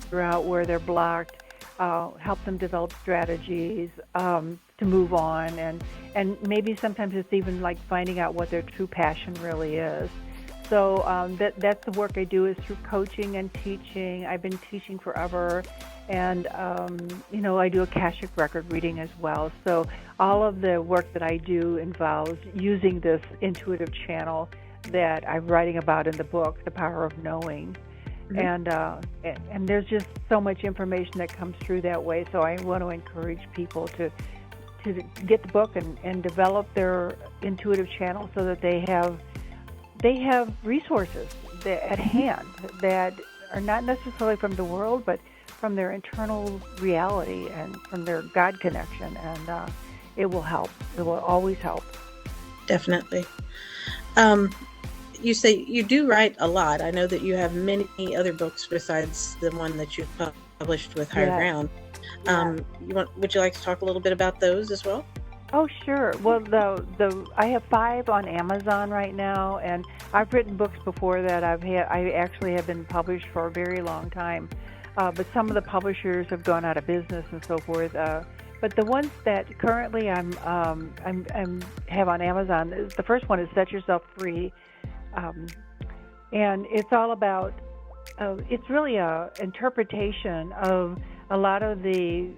figure out where they're blocked, help them develop strategies to move on, and maybe sometimes it's even like finding out what their true passion really is. So that's the work I do is through coaching and teaching. I've been teaching forever, and I do Akashic record reading as well. So all of the work that I do involves using this intuitive channel that I'm writing about in the book, The Power of Knowing. And there's just so much information that comes through that way. So I want to encourage people to get the book and develop their intuitive channel so that they have resources at hand that are not necessarily from the world, but from their internal reality and from their God connection, and it will help. It will always help. Definitely. You say you do write a lot. I know that you have many other books besides the one that you've published with Higher Ground. Would you like to talk a little bit about those as well? Oh, sure. Well, I have 5 on Amazon right now, and I've written books before that. I actually have been published for a very long time, but some of the publishers have gone out of business and so forth. But the ones that currently I'm have on Amazon, the first one is Set Yourself Free, and it's all about. It's really a interpretation of a lot of the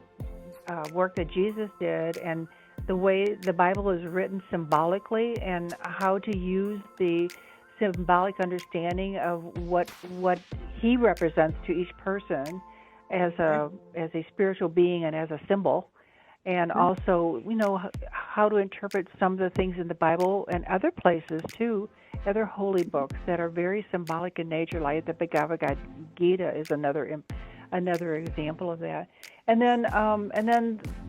work that Jesus did and the way the Bible is written symbolically, and how to use the symbolic understanding of what he represents to each person as a spiritual being and as a symbol, and also how to interpret some of the things in the Bible and other places too, other holy books that are very symbolic in nature, like the Bhagavad Gita is another example of that. And then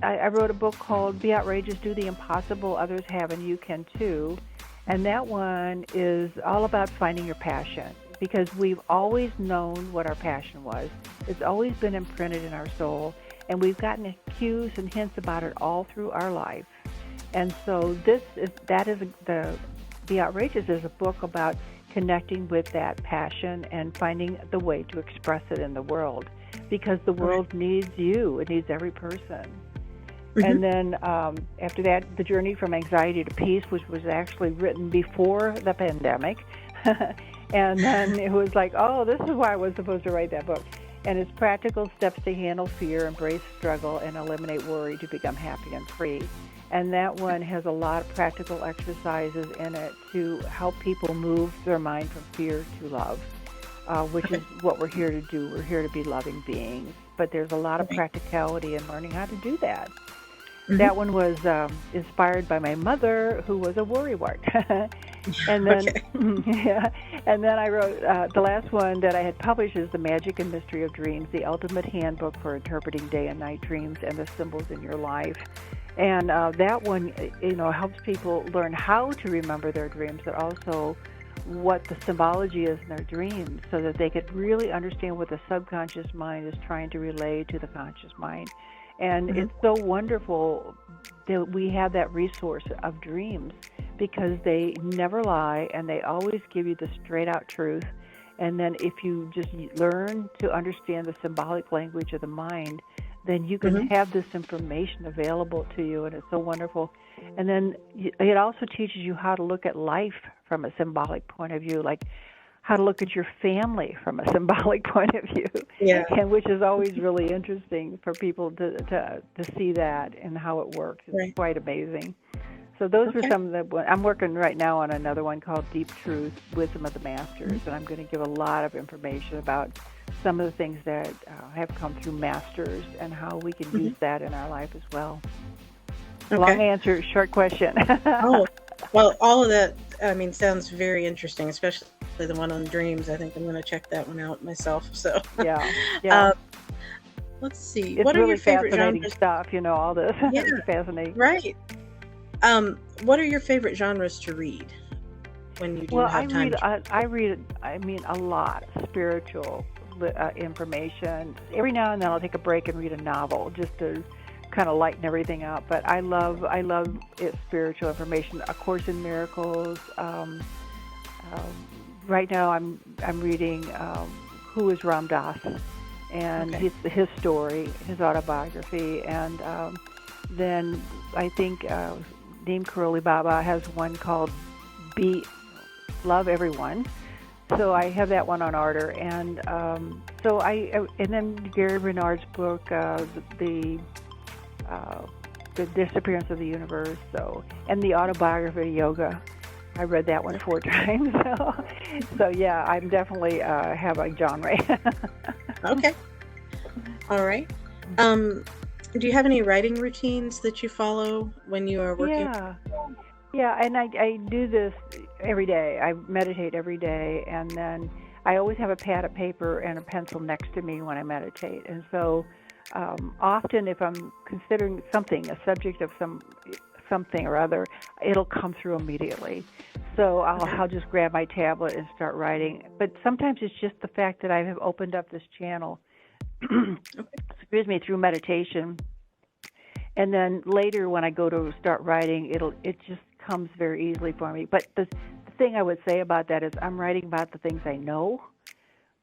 I wrote a book called Be Outrageous, Do the Impossible, Others Have and You Can Too. And that one is all about finding your passion, because we've always known what our passion was. It's always been imprinted in our soul, and we've gotten cues and hints about it all through our life. And so the Be Outrageous is a book about connecting with that passion and finding the way to express it in the world, because the world needs you. It needs every person. And then after that, The Journey from Anxiety to Peace, which was actually written before the pandemic. And then it was like, oh, this is why I was supposed to write that book. And it's practical steps to handle fear, embrace struggle, and eliminate worry to become happy and free. And that one has a lot of practical exercises in it to help people move their mind from fear to love, which is what we're here to do. We're here to be loving beings. But there's a lot of practicality in learning how to do that. That one was inspired by my mother, who was a worrywart. And then, and then I wrote the last one that I had published is The Magic and Mystery of Dreams, the ultimate handbook for interpreting day and night dreams and the symbols in your life. And that one, helps people learn how to remember their dreams, but also what the symbology is in their dreams, so that they could really understand what the subconscious mind is trying to relay to the conscious mind. And it's so wonderful that we have that resource of dreams, because they never lie and they always give you the straight out truth. And then if you just learn to understand the symbolic language of the mind, then you can have this information available to you, and it's so wonderful. And then it also teaches you how to look at life from a symbolic point of view, like how to look at your family from a symbolic point of view, and which is always really interesting for people to see that and how it works. It's quite amazing. So those were some of the. I'm working right now on another one called Deep Truth, Wisdom of the Masters, and I'm going to give a lot of information about some of the things that have come through masters and how we can use that in our life as well. Long answer, short question. Well, all of that, sounds very interesting, especially the one on dreams. I think I'm going to check that one out myself. So let's see. It's what really are your favorite fascinating genres? stuff, all this. It's fascinating. Right. What are your favorite genres to read when you do have time? I read a lot of spiritual information. Every now and then I'll take a break and read a novel just to kind of lighten everything up. But I love it, spiritual information. A Course in Miracles. Right now I'm reading Who is Ram Dass, and Okay. his story, his autobiography, and then I think Neem Karoli Baba has one called Be Love Everyone. So I have that one on order, and and then Gary Renard's book, the Disappearance of the Universe, and the autobiography of yoga. I read that one 4 times. So yeah, I'm definitely have a genre. Okay. All right. Do you have any writing routines that you follow when you are working? Yeah, and I do this every day. I meditate every day, and then I always have a pad of paper and a pencil next to me when I meditate. And so often if I'm considering something, a subject of something or other, it'll come through immediately. So I'll just grab my tablet and start writing. But sometimes it's just the fact that I have opened up this channel, excuse me, through meditation. And then later when I go to start writing, it just comes very easily for me. But the thing I would say about that is I'm writing about the things I know.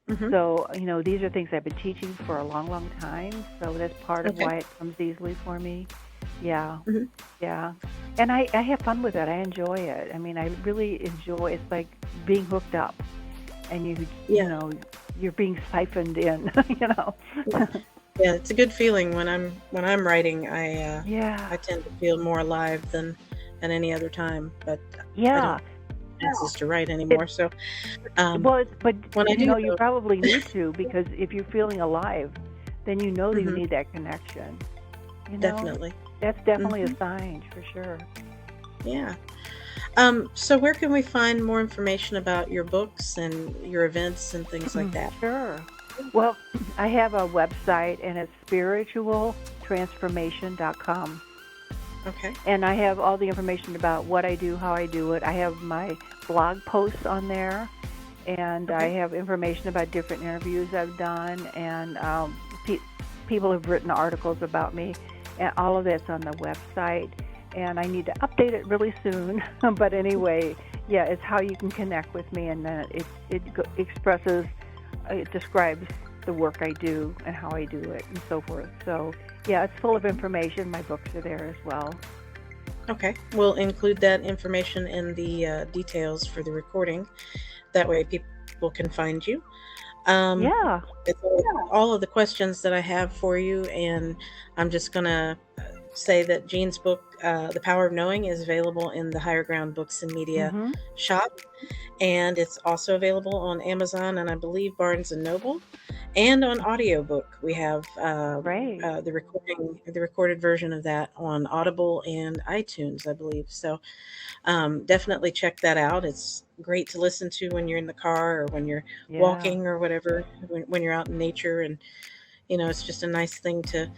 Mm-hmm. So, these are things I've been teaching for a long, long time. So that's part of why it comes easily for me. Yeah. Mm-hmm. Yeah. And I have fun with it. I enjoy it. I mean, I really enjoy it's like being hooked up and you're being siphoned in, Yeah, it's a good feeling when I'm writing. I tend to feel more alive than any other time, but I don't chances to write anymore. So, but when I do, you probably need to, because if you're feeling alive, then you know that you need that connection. Definitely. That's definitely a sign for sure. Yeah. So where can we find more information about your books and your events and things like that? Sure. Well, I have a website, and it's spiritualtransformation.com. Okay. And I have all the information about what I do, how I do it. I have my blog posts on there, and I have information about different interviews I've done, and people have written articles about me, and all of that's on the website. And I need to update it really soon. But anyway, yeah, it's how you can connect with me, and then it describes the work I do and how I do it and so forth. So, yeah, it's full of information. My books are there as well. Okay. We'll include that information in the details for the recording. That way people can find you. It's all of the questions that I have for you, and I'm just going to say that Jean's book, The Power of Knowing, is available in the Higher Ground Books and Media shop, and it's also available on Amazon and I believe Barnes and Noble, and on audiobook. We have the recorded version of that on Audible and iTunes, I believe. So definitely check that out. It's great to listen to when you're in the car or when you're walking or whatever, when you're out in nature, and it's just a nice thing to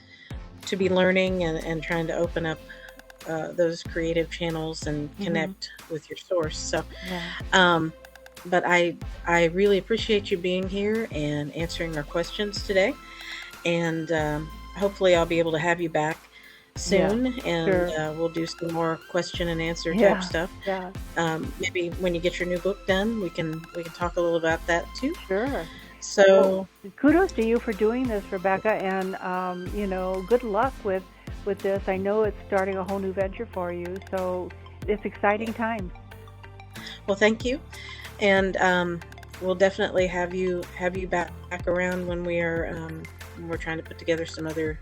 be learning and trying to open up those creative channels and connect with your source. So, but I really appreciate you being here and answering our questions today. And hopefully I'll be able to have you back soon, and we'll do some more question and answer type stuff. Maybe when you get your new book done, we can talk a little about that too. Sure. So kudos to you for doing this, Rebecca, and good luck with this. I know it's starting a whole new venture for you, so it's exciting times. Well, thank you, and we'll definitely have you back around when we're trying to put together some other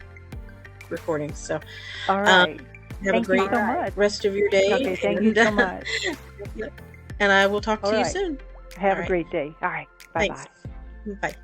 recordings. So, all right. Have a great rest of your day. Okay, thank you so much. And I will talk to you soon. Have a great day. All right. Bye-bye. Thanks. Bye.